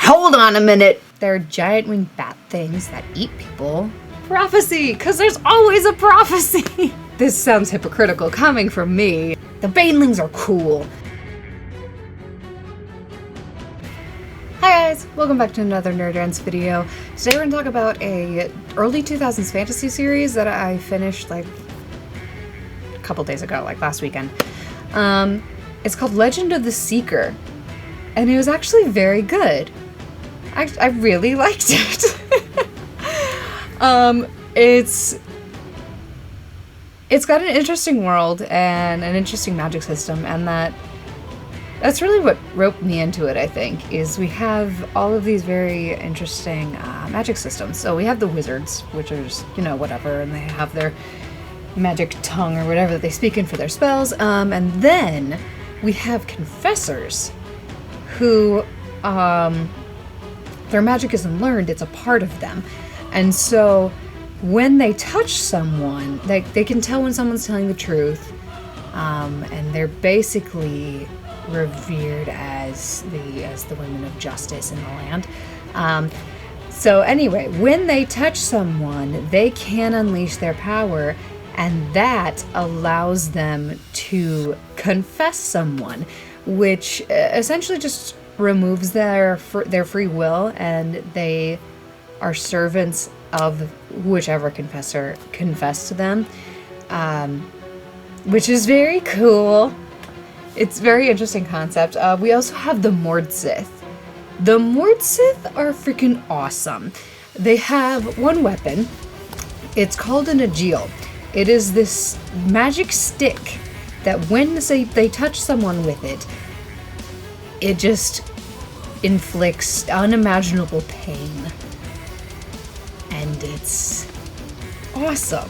Hold on a minute. They're giant winged bat things that eat people. Prophecy, because there's always a prophecy. This sounds hypocritical coming from me. The banelings are cool. Hi guys, welcome back to another Nerd Rants video. Today we're going to talk about a early 2000s fantasy series that I finished like a couple days ago, like last weekend. It's called Legend of the Seeker, and it was actually very good. I really liked it. It's got an interesting world and an interesting magic system, and that's really what roped me into it, I think, is we have all of these very interesting magic systems. So we have the wizards, which are just, whatever, and they have their magic tongue or whatever that they speak in for their spells. And then we have confessors who, their magic isn't learned, it's a part of them. And so when they touch someone, they can tell when someone's telling the truth, and they're basically revered as the women of justice in the land. So anyway, when they touch someone, they can unleash their power, and that allows them to confess someone, which essentially just removes their free will, and they are servants of whichever confessor confessed to them, which is very cool. It's a very interesting concept. We also have the Mordsith. The Mordsith are freaking awesome. They have one weapon. It's called an Aegil. It is this magic stick that when they touch someone with it, it just inflicts unimaginable pain. And it's awesome.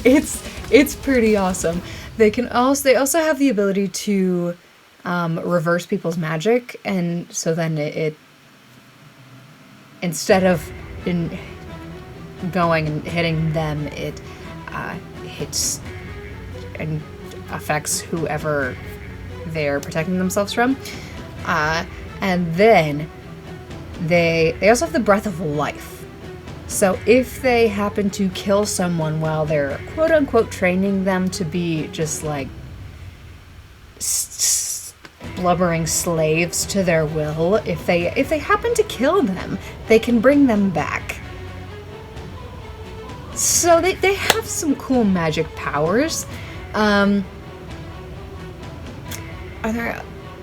It's pretty awesome. They also have the ability to reverse people's magic, and so then it instead of going and hitting them, it hits and affects whoever they're protecting themselves from. And then they also have the breath of life. So if they happen to kill someone while they're quote-unquote training them to be just like blubbering slaves to their will, if they happen to kill them, they can bring them back. So they have some cool magic powers.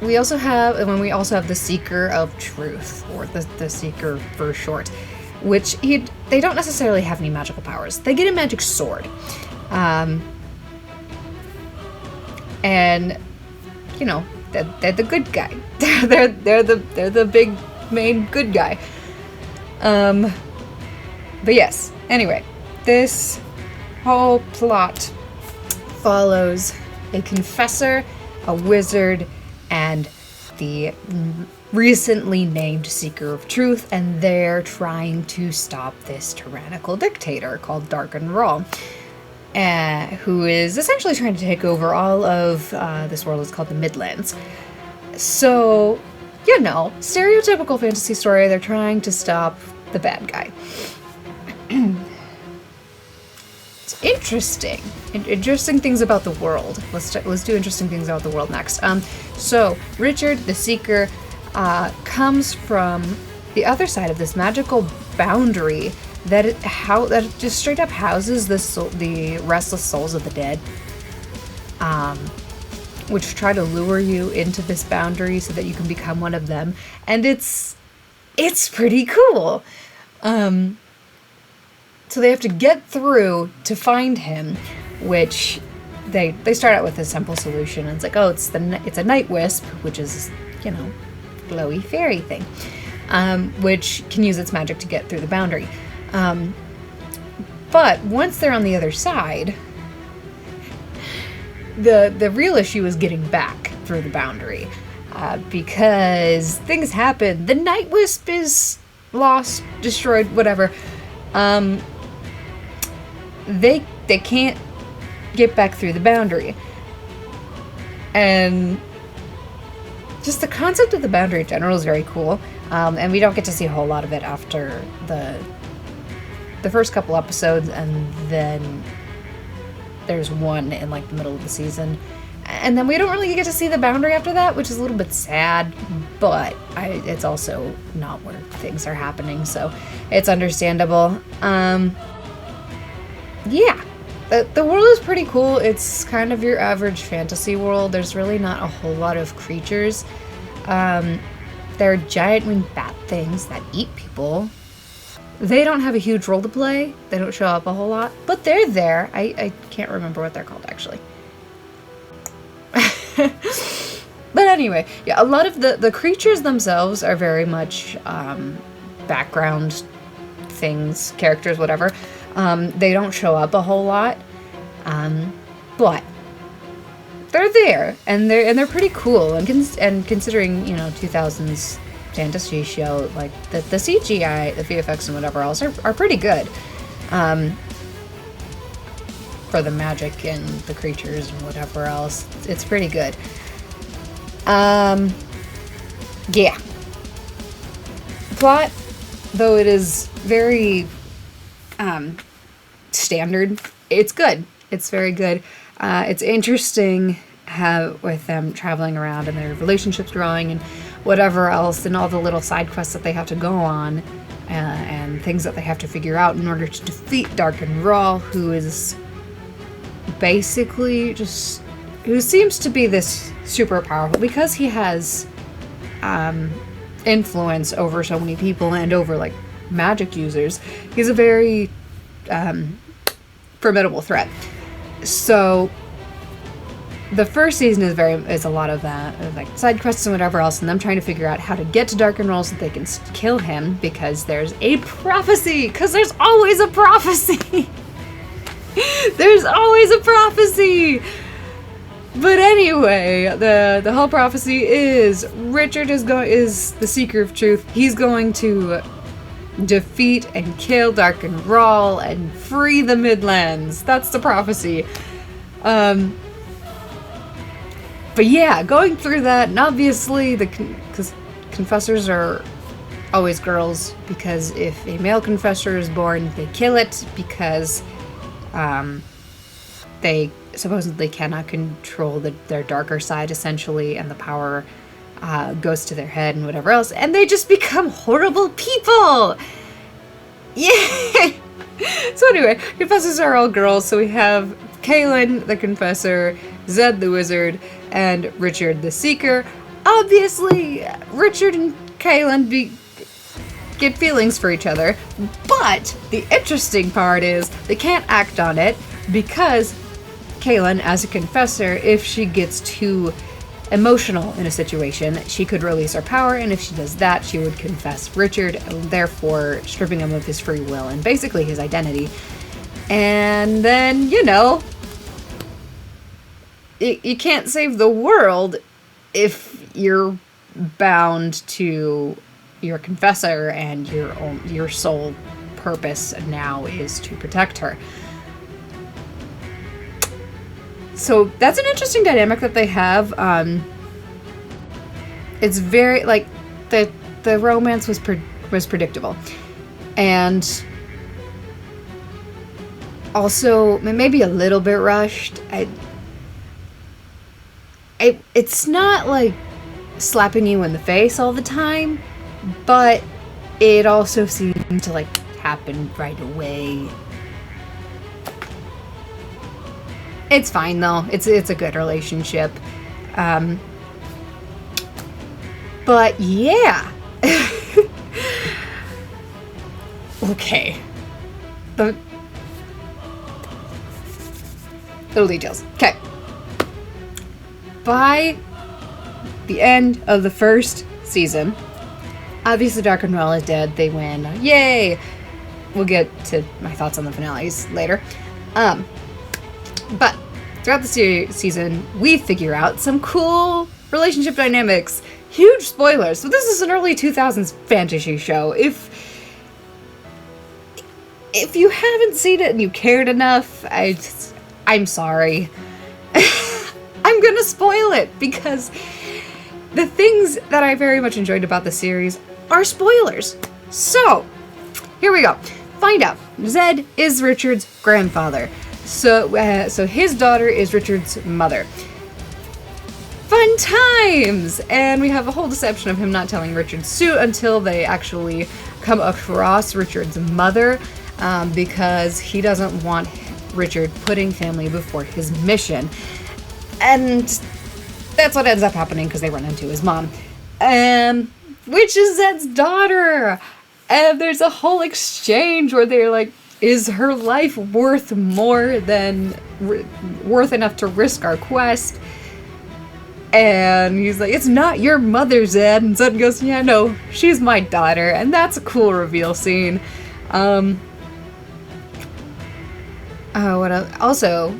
We also have the Seeker of Truth, or the Seeker for short, which they don't necessarily have any magical powers. They get a magic sword, and they're the good guy. they're the big main good guy. But yes. Anyway, this whole plot follows a confessor, a wizard, and the recently named Seeker of Truth, and they're trying to stop this tyrannical dictator called Darken Raw, who is essentially trying to take over all of this world. It's called the Midlands. So, stereotypical fantasy story. They're trying to stop the bad guy. It's interesting. Interesting things about the world. Let's do interesting things about the world next. So Richard the Seeker comes from the other side of this magical boundary that just straight up houses the restless souls of the dead, which try to lure you into this boundary so that you can become one of them, and it's pretty cool. So they have to get through to find him, which they start out with a simple solution. And it's like, it's a night wisp, which is, glowy fairy thing, which can use its magic to get through the boundary. But once they're on the other side, the real issue is getting back through the boundary, because things happen. The night wisp is lost, destroyed, whatever. They can't get back through the boundary, and just the concept of the boundary in general is very cool. And we don't get to see a whole lot of it after the first couple episodes, and then there's one in like the middle of the season. And then we don't really get to see the boundary after that, which is a little bit sad, but it's also not where things are happening, so it's understandable. Yeah. The world is pretty cool. It's kind of your average fantasy world. There's really not a whole lot of creatures. There are giant winged bat things that eat people. They don't have a huge role to play. They don't show up a whole lot, but they're there. I can't remember what they're called, actually. But anyway, yeah, a lot of the creatures themselves are very much background things, characters, whatever. They don't show up a whole lot, but they're there, and they're pretty cool. And considering 2000s fantasy show, like the CGI, the VFX, and whatever else are pretty good. For the magic and the creatures and whatever else, it's pretty good. Yeah. Plot, though it is very standard, it's good. It's very good. It's interesting how with them traveling around and their relationships growing and whatever else, and all the little side quests that they have to go on, and things that they have to figure out in order to defeat Dark and Raw, who is basically who seems to be this super powerful because he has influence over so many people and over like magic users. He's a very formidable threat. So the first season is a lot of that, like side quests and whatever else, and them trying to figure out how to get to Dark and Roll so they can kill him, because there's a prophecy. Because there's always a prophecy. There's always a prophecy. But anyway, the whole prophecy is Richard is the seeker of truth. He's going to defeat and kill Dark and Rawl and free the Midlands. That's the prophecy. But yeah, going through that, and obviously because confessors are always girls, because if a male confessor is born, they kill it because they supposedly cannot control their darker side, essentially, and the power goes to their head and whatever else, and they just become horrible people! Yeah! So anyway, confessors are all girls, so we have Kaylin, the confessor, Zed, the wizard, and Richard, the seeker. Obviously, Richard and Kaylin get feelings for each other, but the interesting part is they can't act on it because Kaylin, as a confessor, if she gets too emotional in a situation, she could release her power, and if she does that, she would confess Richard, therefore stripping him of his free will and basically his identity. And then, you can't save the world if you're bound to your confessor, and your sole purpose now is to protect her. So that's an interesting dynamic that they have. It's very, like, the romance was predictable, and also maybe a little bit rushed. It's not like slapping you in the face all the time, but it also seemed to like happen right away. It's fine though. It's a good relationship. But yeah. Okay. The little details. Okay. By the end of the first season, obviously Dark and Rawl is dead. They win. Yay! We'll get to my thoughts on the finales later. But throughout the season, we figure out some cool relationship dynamics. Huge spoilers. So this is an early 2000s fantasy show. If you haven't seen it and you cared enough, I'm sorry. I'm gonna spoil it because the things that I very much enjoyed about the series are spoilers. So, here we go. Find out. Zed is Richard's grandfather. So his daughter is Richard's mother. Fun times! And we have a whole deception of him not telling Richard's suit until they actually come across Richard's mother, because he doesn't want Richard putting family before his mission. And that's what ends up happening because they run into his mom, which is Zed's daughter. And there's a whole exchange where they're like, is her life worth more than worth enough to risk our quest? And he's like, it's not your mother, Zed. And Zed goes, yeah, no, she's my daughter. And that's a cool reveal scene. What else? Also,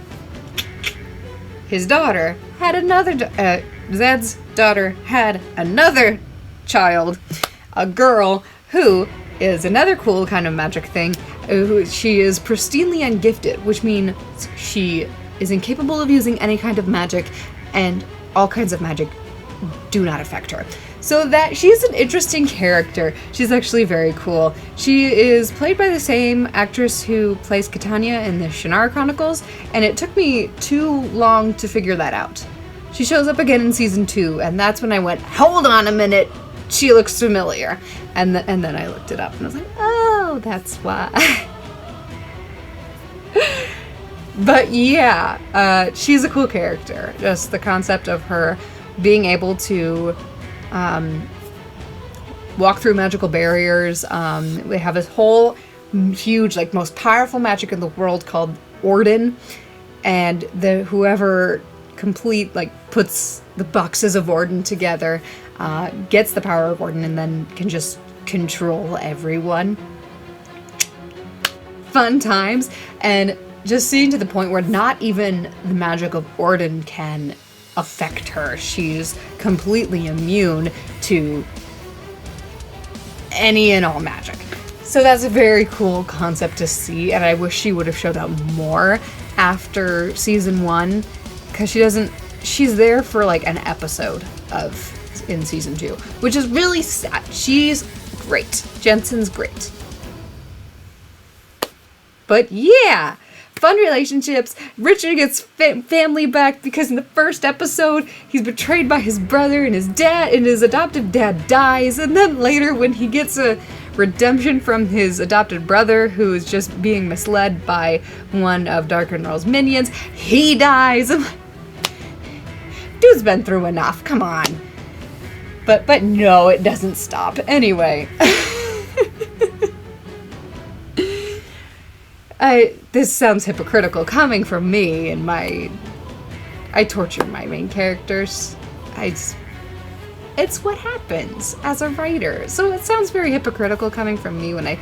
his daughter had another, Zed's daughter had another child, a girl who is another cool kind of magic thing. She is pristinely ungifted, which means she is incapable of using any kind of magic, and all kinds of magic do not affect her. So that she's an interesting character. She's actually very cool. She is played by the same actress who plays Catania in the Shannara Chronicles, and it took me too long to figure that out. She shows up again in season 2, and that's when I went, hold on a minute, she looks familiar. And then I looked it up, and I was like, oh, that's why. But yeah, she's a cool character. Just the concept of her being able to walk through magical barriers. They have this whole huge, like, most powerful magic in the world called Orden, and whoever puts the boxes of Orden together gets the power of Orden and then can just control everyone. Fun times. And just seeing to the point where not even the magic of Orden can affect her. She's completely immune to any and all magic. So that's a very cool concept to see, and I wish she would have showed up more after season 1, because she's there for like an episode in season 2, which is really sad. She's great. Jensen's great. But yeah, fun relationships. Richard gets family back because in the first episode, he's betrayed by his brother, and his adoptive dad dies. And then later, when he gets a redemption from his adopted brother, who is just being misled by one of Darkenrol's minions, he dies. Dude's been through enough. Come on. But no, it doesn't stop. Anyway. This sounds hypocritical coming from me, and I torture my main characters. It's what happens as a writer. So it sounds very hypocritical coming from me when I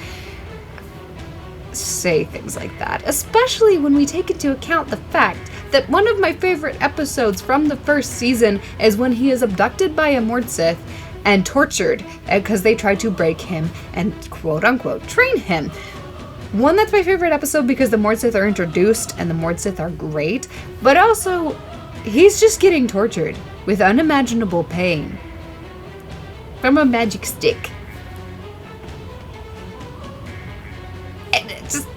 say things like that, especially when we take into account the fact that one of my favorite episodes from the first season is when he is abducted by a Mordsith and tortured because they try to break him and quote-unquote train him. One, that's my favorite episode because the Mordsith are introduced and the Mordsith are great, but also he's just getting tortured with unimaginable pain from a magic stick. And it's just...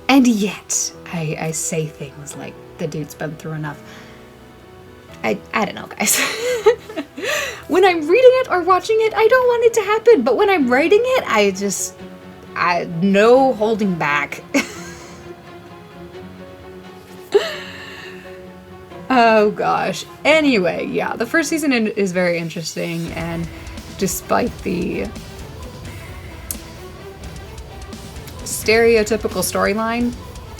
And yet, I say things like, the dude's been through enough. I don't know, guys. When I'm reading it or watching it, I don't want it to happen. But when I'm writing it, no holding back. Oh gosh. Anyway, yeah, the first season is very interesting, and despite the stereotypical storyline,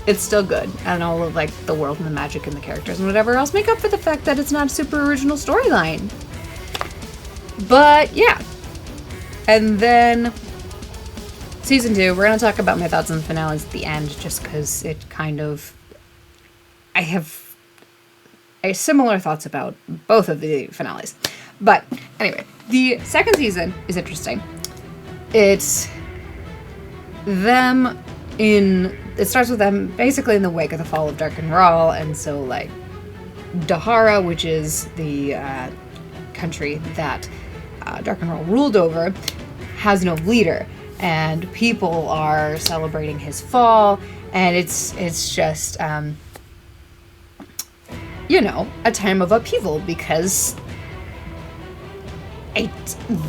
it's still good, and all of like the world and the magic and the characters and whatever else make up for the fact that it's not a super original storyline. But yeah, and then season 2, we're gonna talk about my thoughts on the finales at the end, just because it kind of, I have similar thoughts about both of the finales. But anyway, the second season is interesting. It's them it starts with them basically in the wake of the fall of Darkenrol, and so like Dahara, which is the country that Darkenroll ruled over, has no leader, and people are celebrating his fall, and it's just a time of upheaval because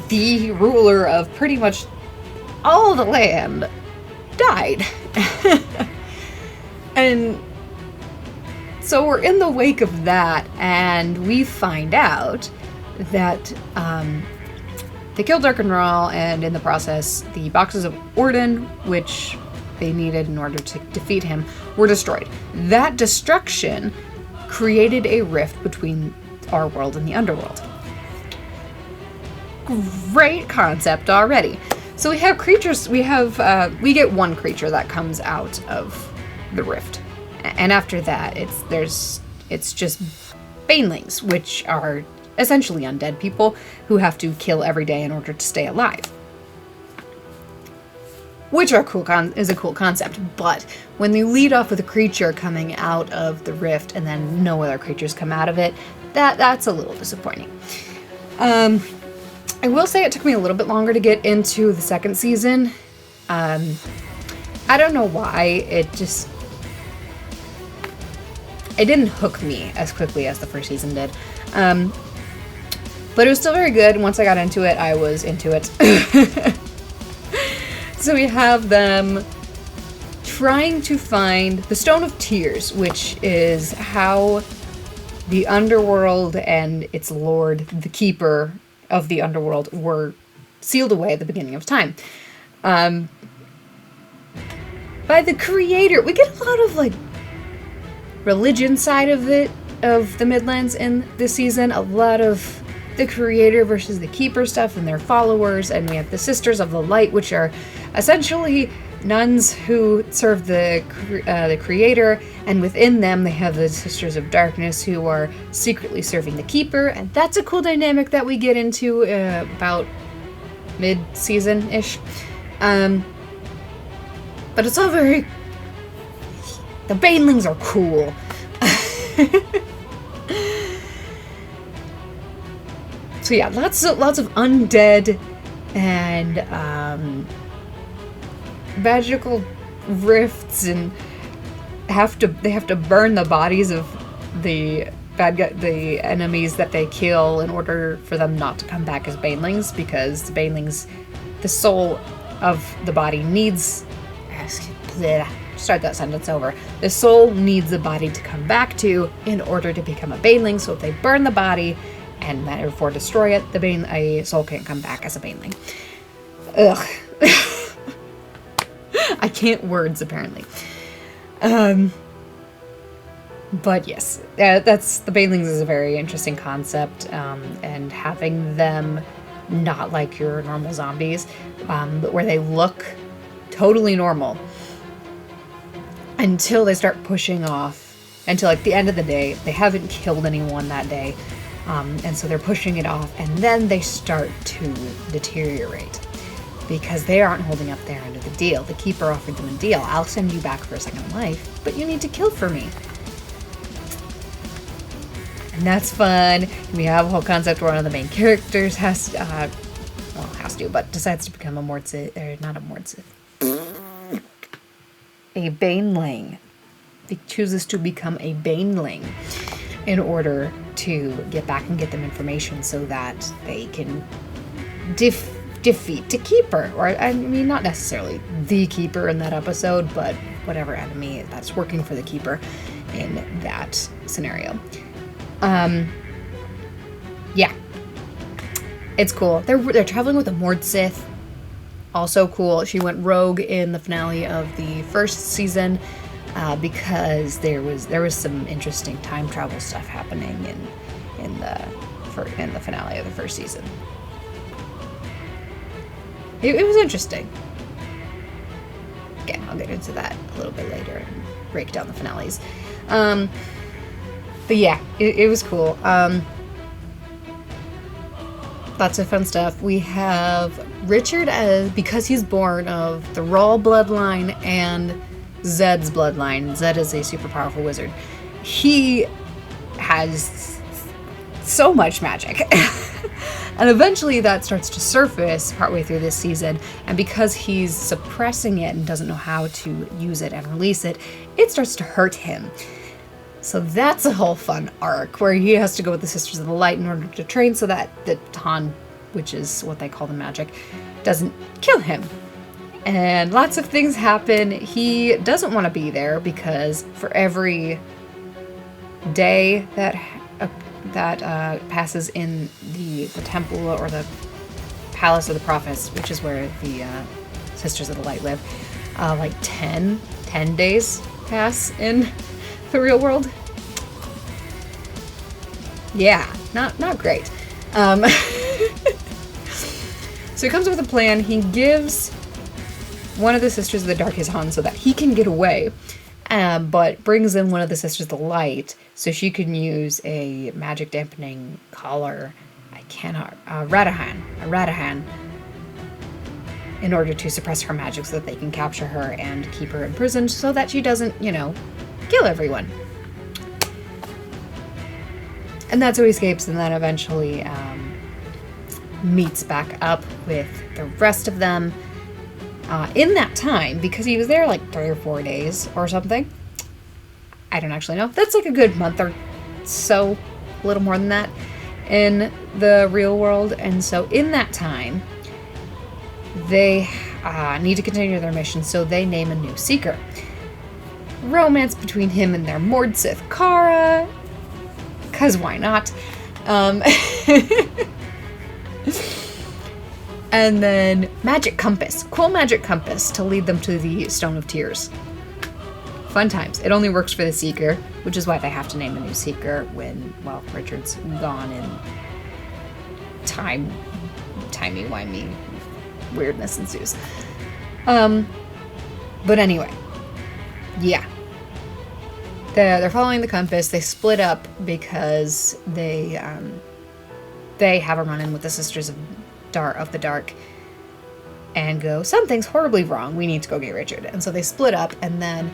the ruler of pretty much all the land died. And so we're in the wake of that, and we find out that they killed Darkenroll, and in the process, the boxes of Orden, which they needed in order to defeat him, were destroyed. That destruction created a rift between our world and the underworld. Great concept already. So we have creatures, we get one creature that comes out of the rift. And after that, it's just banelings, which are essentially undead people who have to kill every day in order to stay alive. Which is a cool concept, but when they lead off with a creature coming out of the rift and then no other creatures come out of it, that's a little disappointing. I will say it took me a little bit longer to get into the second season. I don't know why, it didn't hook me as quickly as the first season did. But it was still very good. Once I got into it, I was into it. So we have them trying to find the Stone of Tears, which is how the underworld and its lord, the keeper of the underworld, were sealed away at the beginning of time. By the creator. We get a lot of religion side of it, of the Midlands in this season. A lot of the creator versus the keeper stuff and their followers, and we have the Sisters of the Light, which are essentially nuns who serve the creator, and within them they have the Sisters of Darkness who are secretly serving the keeper, and that's a cool dynamic that we get into about mid-season-ish. But it's all very... The banelings are cool. So yeah, lots of undead and magical rifts, and they have to burn the bodies of the the enemies that they kill in order for them not to come back as banelings, because the banelings, the soul of the body needs... Start that sentence over. The soul needs the body to come back to in order to become a baneling, so if they burn the body and therefore destroy it, a soul can't come back as a baneling. Ugh. I can't words, apparently. But yes, that's the banelings is a very interesting concept, and having them not like your normal zombies, but where they look totally normal until they start pushing off, until the end of the day, they haven't killed anyone that day, and so they're pushing it off, and then they start to deteriorate because they aren't holding up their end of the deal. The keeper offered them a deal. I'll send you back for a second life, but you need to kill for me. And that's fun. We have a whole concept where one of the main characters decides to become a Mordsith, or not a Mordsith, a baneling. He chooses to become a baneling in order to get back and get them information so that they can defeat the keeper. Or, I mean, not necessarily the keeper in that episode, but whatever enemy that's working for the keeper in that scenario. Yeah. It's cool. They're traveling with a Mordsith. Also cool. She went rogue in the finale of the first season because there was some interesting time travel stuff happening in the finale of the first season. It was interesting. Again, I'll get into that a little bit later and break down the finales. But yeah, it was cool. Lots of fun stuff. We have Richard because he's born of the Rawl bloodline and Zed's bloodline. Zed is a super powerful wizard. He has so much magic. And eventually that starts to surface partway through this season, and because he's suppressing it and doesn't know how to use it and release it, it starts to hurt him. So that's a whole fun arc where he has to go with the Sisters of the Light in order to train so that the Han, which is what they call the magic, doesn't kill him. And lots of things happen. He doesn't want to be there because for every day that passes in the temple or the palace of the prophets, which is where the Sisters of the Light live, like 10 days pass in the real world. Yeah, not great. So he comes up with a plan. He gives one of the Sisters of the Dark his Han so that he can get away, but brings in one of the Sisters of the Light so she can use a magic dampening collar. A Ratahan, in order to suppress her magic so that they can capture her and keep her imprisoned so that she doesn't, kill everyone. And that's how he escapes, and then eventually meets back up with the rest of them. In that time, because he was there like 3 or 4 days or something. I don't actually know. That's like a good month or so, a little more than that, in the real world. And so in that time, they need to continue their mission, so they name a new seeker. Romance between him and their Mordsith Kara, because why not? And then magic compass. Cool magic compass to lead them to the Stone of Tears. Fun times. It only works for the Seeker, which is why they have to name a new Seeker when, Richard's gone and timey-wimey weirdness ensues. But anyway. Yeah. They're following the compass. They split up because they have a run-in with the Sisters of the Dark and go, something's horribly wrong, we need to go get Richard. And so they split up, and then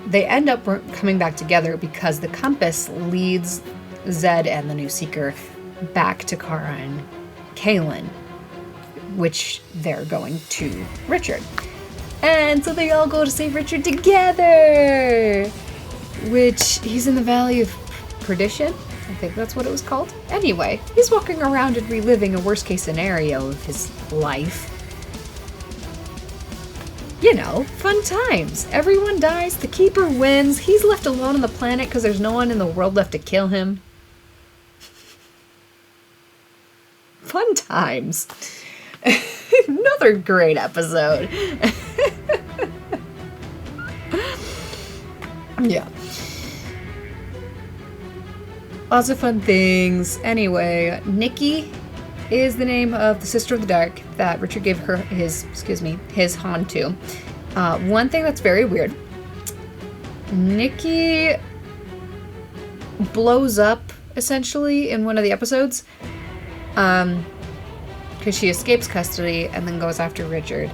they end up coming back together because the compass leads Zed and the new Seeker back to Kara and Kaelin, which they're going to Richard. And so they all go to save Richard together, which he's in the Valley of Perdition. I think that's what it was called. Anyway, he's walking around and reliving a worst-case scenario of his life. Fun times. Everyone dies, the Keeper wins, he's left alone on the planet because there's no one in the world left to kill him. Fun times. Another great episode. Yeah. Lots of fun things. Anyway, Nikki is the name of the Sister of the Dark that Richard gave her his Han to. One thing that's very weird. Nikki blows up, essentially, in one of the episodes. Because she escapes custody and then goes after Richard.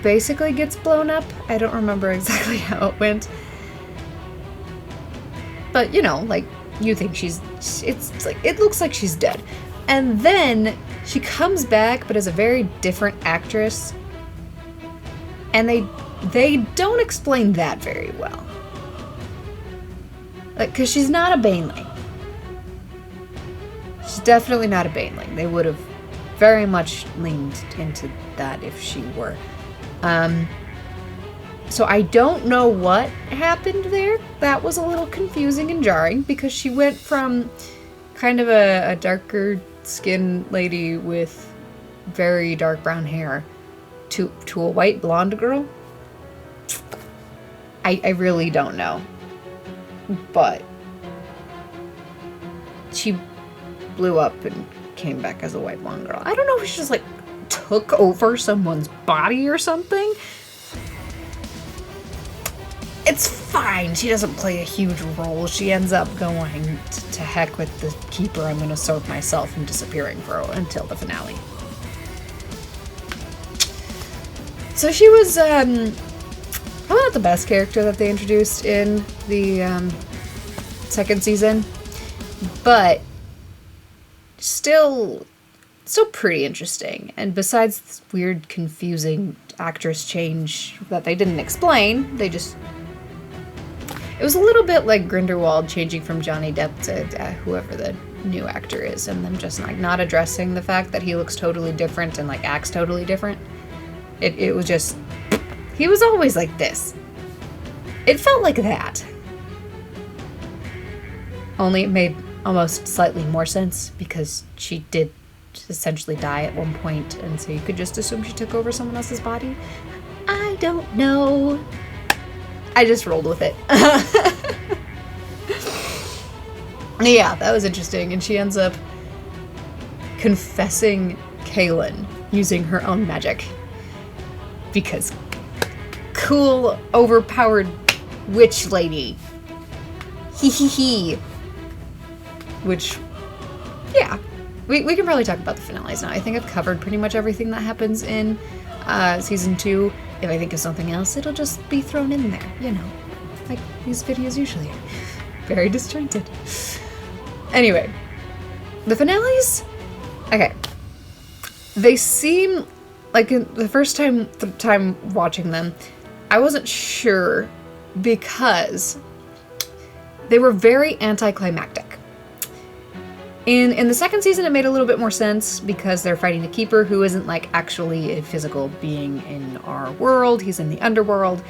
Basically gets blown up. I don't remember exactly how it went. But, you think it looks like she's dead. And then she comes back, but as a very different actress. And they don't explain that very well. Because she's not a Baneling. She's definitely not a Baneling. They would have very much leaned into that if she were. So I don't know what happened there. That was a little confusing and jarring because she went from kind of a darker skinned lady with very dark brown hair to a white blonde girl. I really don't know. But she blew up and came back as a white blonde girl. I don't know if she just took over someone's body or something. It's fine. She doesn't play a huge role. She ends up going to heck with the Keeper. I'm going to serve myself and disappearing until the finale. So she was Probably not the best character that they introduced in the second season, but still pretty interesting. And besides this weird, confusing actress change that they didn't explain, it was a little bit like Grindelwald changing from Johnny Depp to whoever the new actor is, and them just like not addressing the fact that he looks totally different and like acts totally different. It was just, he was always like this. It felt like that. Only it made almost slightly more sense because she did essentially die at one point, and so you could just assume she took over someone else's body. I don't know. I just rolled with it. Yeah, that was interesting. And she ends up confessing Kaylin using her own magic. Because cool, overpowered witch lady. Hee hee hee. Which, yeah. We can probably talk about the finales now. I think I've covered pretty much everything that happens in season 2. If I think of something else, it'll just be thrown in there, you know. Like these videos usually are. Very disjointed. Anyway, the finales? Okay. They seem like the first time watching them, I wasn't sure because they were very anticlimactic. In the second season, it made a little bit more sense because they're fighting a keeper who isn't like actually a physical being in our world. He's in the underworld,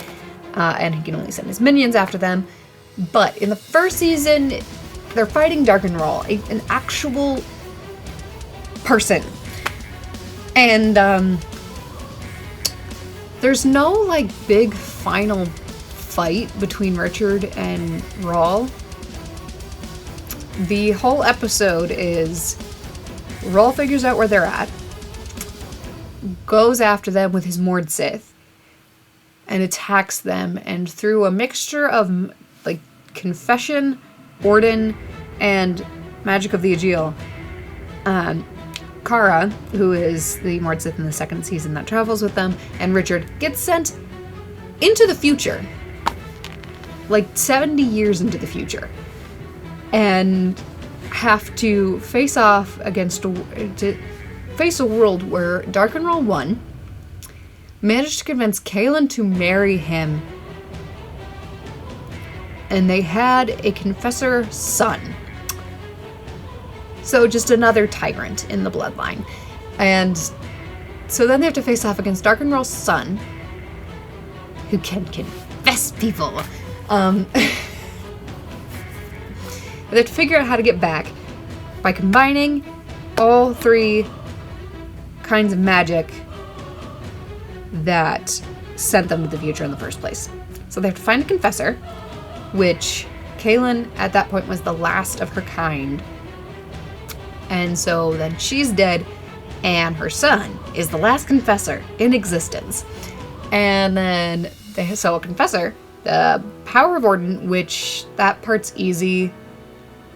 and he can only send his minions after them. But in the first season, they're fighting Darkenrol, an actual person. And there's no like big final fight between Richard and Rawl. The whole episode is Rawl figures out where they're at, goes after them with his Mord Sith, and attacks them, and through a mixture of like confession, Orden, and magic of the Aegil, Kara, who is the Mord Sith in the second season that travels with them, and Richard gets sent into the future, like 70 years into the future, and have to face off against face a world where Darkenrol 1 managed to convince Kaylin to marry him, and they had a confessor son. So just another tyrant in the bloodline. And so then they have to face off against Darkenrol's son, who can confess people. They have to figure out how to get back by combining all 3 kinds of magic that sent them to the future in the first place. So they have to find a confessor, which Kaylin at that point was the last of her kind. And so then she's dead, and her son is the last confessor in existence. And then so a confessor, the power of Orden, which that part's easy.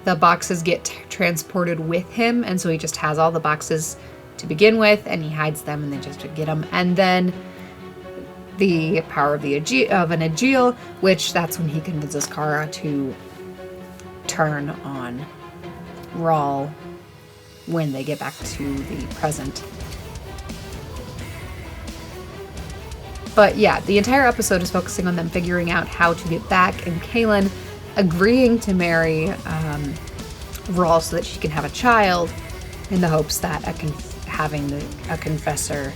The boxes get transported with him, and so he just has all the boxes to begin with, and he hides them, and they just get them. And then the power of an Aegil, which that's when he convinces Kara to turn on Rawl when they get back to the present. But yeah, the entire episode is focusing on them figuring out how to get back, and Kaylin agreeing to marry Rawl so that she can have a child, in the hopes that having a confessor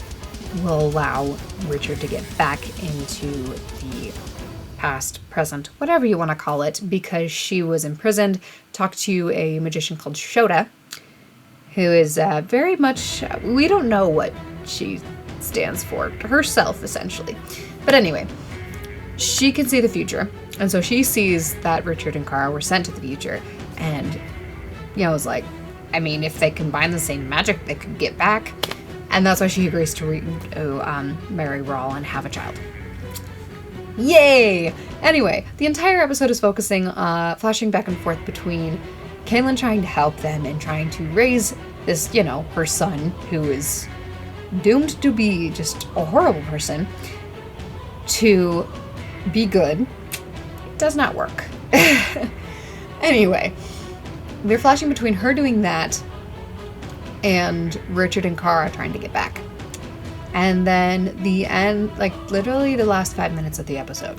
will allow Richard to get back into the past, present, whatever you want to call it, because she was imprisoned. Talked to a magician called Shota, who is very much, we don't know what she stands for herself, essentially. But anyway, she can see the future, and so she sees that Richard and Kara were sent to the future, and, was like, I mean, if they combine the same magic, they could get back, and that's why she agrees to marry Rawl and have a child. Yay! Anyway, the entire episode is focusing, flashing back and forth between Kaylin trying to help them and trying to raise this, her son, who is doomed to be just a horrible person, to be good. It does not work. Anyway, they're flashing between her doing that and Richard and Kara trying to get back. And then the end, like literally the last 5 minutes of the episode,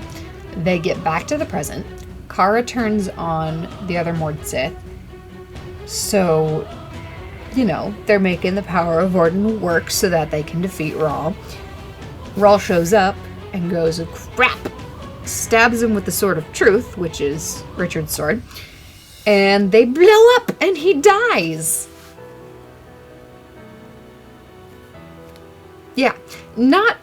they get back to the present. Kara turns on the other Mord Sith. So, you know, they're making the power of Orden work so that they can defeat Rawl. Rawl shows up and goes, crap! Stabs him with the Sword of Truth, which is Richard's sword. And they blow up and he dies. Yeah, not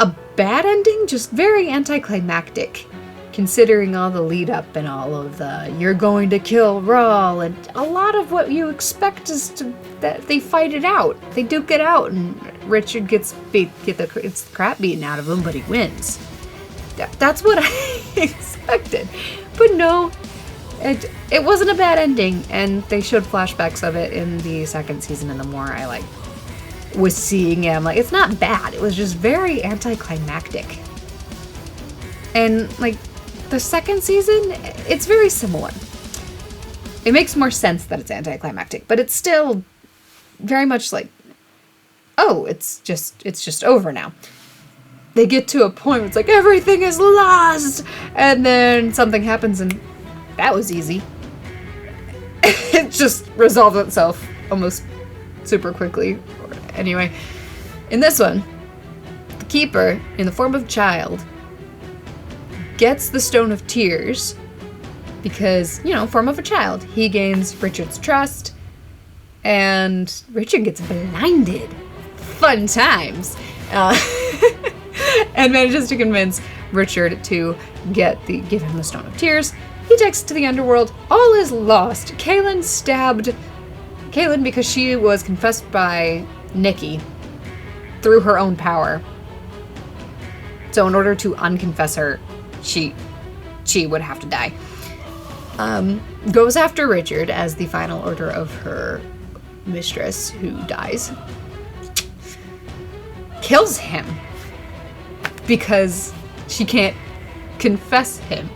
a bad ending, just very anticlimactic, considering all the lead up and all of the "you're going to kill Rawl," and a lot of what you expect is that they fight it out, they duke it out, and Richard gets the crap beaten out of him, but he wins. That's what I expected, but no, it wasn't a bad ending, and they showed flashbacks of it in the second season, and the more I was seeing it, I'm like, it's not bad. It was just very anticlimactic. And the second season, it's very similar. It makes more sense that it's anticlimactic, but it's still very much oh, it's just over now. They get to a point where it's like, everything is lost, and then something happens and that was easy. It just resolved itself almost super quickly. Anyway, in this one, the Keeper, in the form of a child, gets the Stone of Tears because, form of a child. He gains Richard's trust, and Richard gets blinded. Fun times. And manages to convince Richard to give him the Stone of Tears. He takes it to the underworld. All is lost. Kaylin stabbed Kaylin because she was confessed by Nikki through her own power. So in order to unconfess her, she would have to die. Goes after Richard as the final order of her mistress, who dies. Kills him because she can't confess him.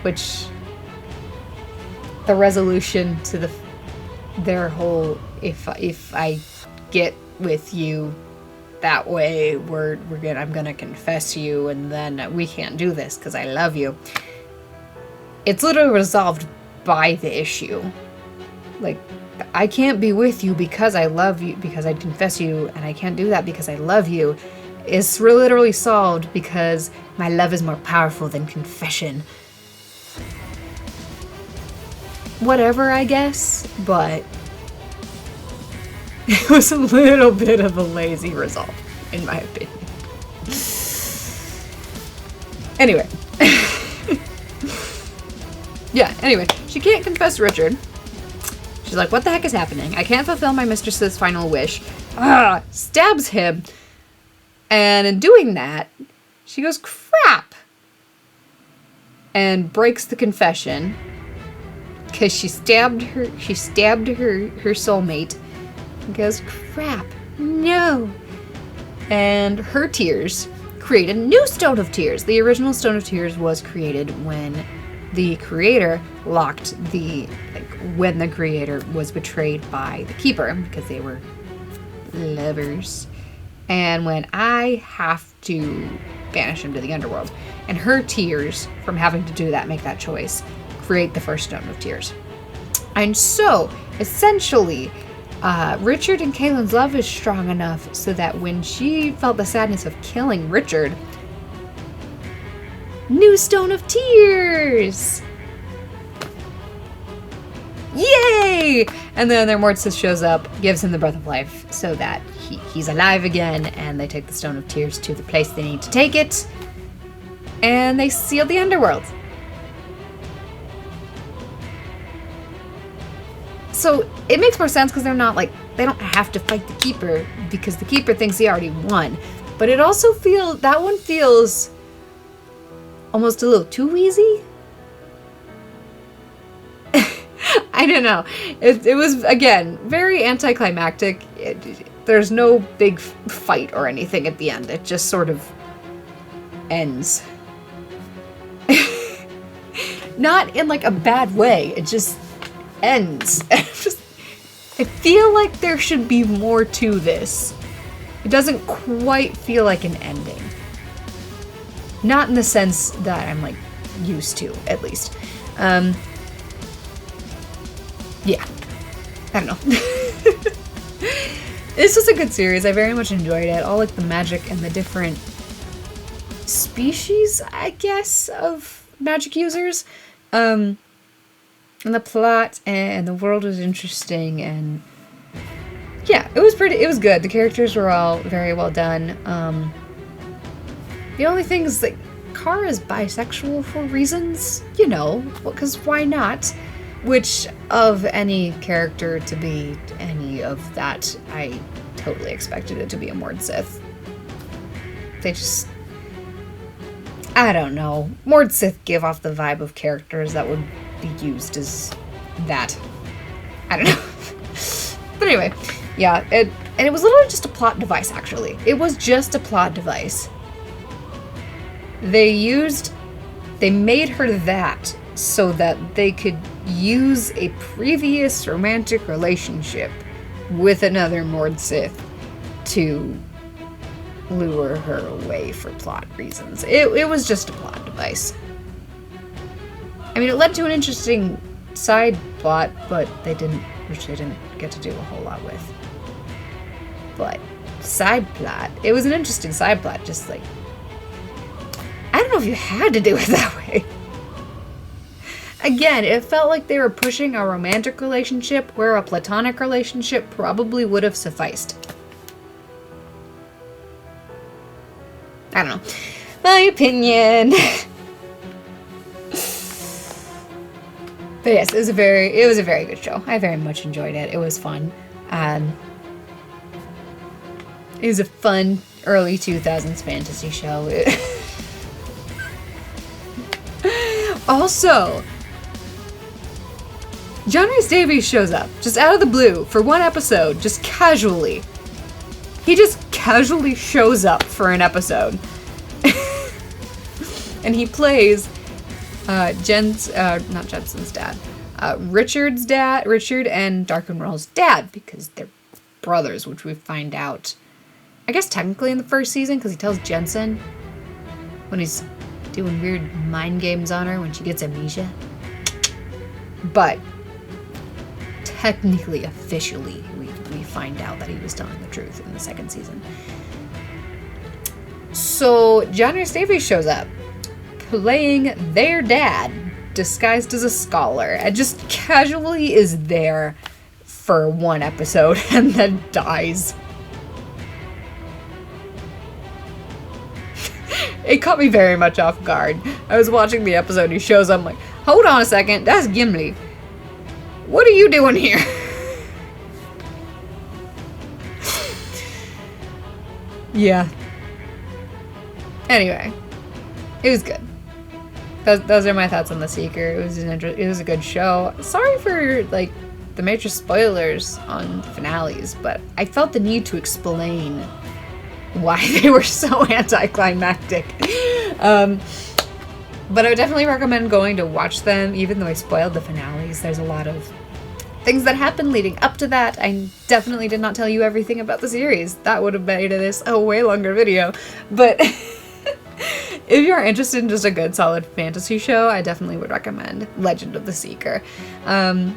Which the resolution to their whole if I get with you that way, I'm gonna confess you, and then we can't do this because I love you. It's literally resolved by the issue. I can't be with you because I love you, because I confess you, and I can't do that because I love you. It's literally solved because my love is more powerful than confession. Whatever, I guess, but it was a little bit of a lazy resolve, in my opinion. Anyway. Anyway, she can't confess Richard. She's like, what the heck is happening? I can't fulfill my mistress's final wish. Stabs him. And in doing that, she goes, crap! And breaks the confession. Because she stabbed her soulmate. And goes, crap, no. And her tears create a new Stone of Tears. The original Stone of Tears was created when the creator when the creator was betrayed by the Keeper, because they were lovers. And when I have to banish him to the underworld. And her tears, from having to do that, make that choice, create the first Stone of Tears. And so, essentially, Richard and Kaylin's love is strong enough so that when she felt the sadness of killing Richard, new Stone of Tears! Yay! And then their Mortis shows up, gives him the Breath of Life so that he's alive again, and they take the Stone of Tears to the place they need to take it, and they seal the underworld. So it makes more sense because they're not they don't have to fight the Keeper because the Keeper thinks he already won. But it also that one feels almost a little too easy. I don't know. It was, again, very anticlimactic. There's no big fight or anything at the end. It just sort of ends. not in like a bad way. It just ends. I feel like there should be more to this. It doesn't quite feel like an ending. Not in the sense that I'm like used to, at least. Yeah. I don't know. This was a good series. I very much enjoyed it. All like the magic and the different species, I guess, of magic users. And the plot and the world was interesting, and yeah, it was good. The characters were all very well done. The only thing is that Kara is bisexual for reasons, you know, because why not? Which of any character to be any of that, I totally expected it to be a Mord Sith. They just, I don't know. Mord Sith give off the vibe of characters that would be used as that. I don't know. But anyway, yeah, it was literally just a plot device, actually. It was just a plot device. They made her that so that they could use a previous romantic relationship with another Mord Sith to lure her away for plot reasons. It was just a plot device. I mean, it led to an interesting side plot, but which they didn't get to do a whole lot with. But side plot, it was an interesting side plot, just like, I don't know if you had to do it that way. Again, it felt like they were pushing a romantic relationship where a platonic relationship probably would have sufficed. I don't know. My opinion. But yes, it was a very good show. I very much enjoyed it. It was fun. It was a fun early 2000s fantasy show. Also, John Rhys Davies shows up, just out of the blue, for one episode, just casually. He just casually shows up for an episode. And he plays not Jensen's dad, Richard and Darkenwell's dad, because they're brothers, which we find out, I guess technically in the first season, because he tells Jensen when he's doing weird mind games on her when she gets amnesia. But technically, officially, we find out that he was telling the truth in the second season. So John Rhys Davies shows up, playing their dad, disguised as a scholar, and just casually is there for one episode and then dies. It caught me very much off guard. I was watching the episode, he shows up, I'm like, hold on a second, that's Gimli. What are you doing here? Yeah. Anyway, it was good. Those are my thoughts on The Seeker. It was a good show. Sorry for like the major spoilers on finales, but I felt the need to explain why they were so anticlimactic. But I would definitely recommend going to watch them, even though I spoiled the finales. There's a lot of things that happened leading up to that. I definitely did not tell you everything about the series. That would have made this a way longer video. But if you're interested in just a good, solid fantasy show, I definitely would recommend Legend of the Seeker. Yeah,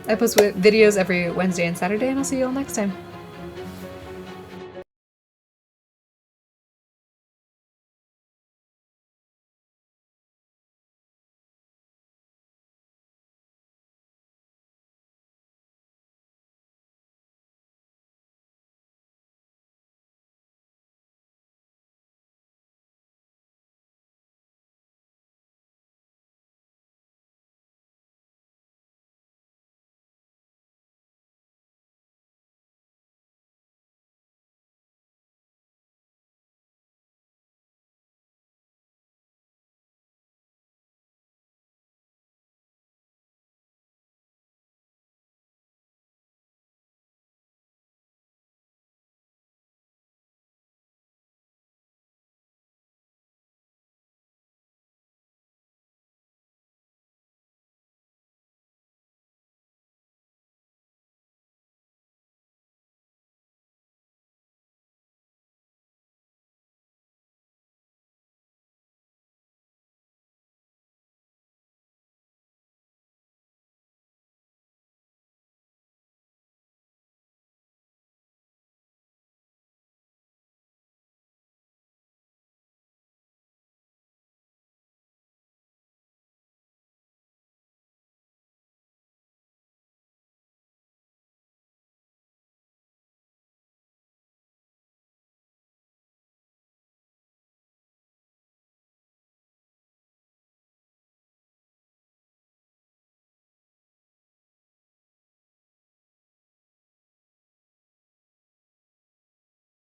I post videos every Wednesday and Saturday, and I'll see you all next time.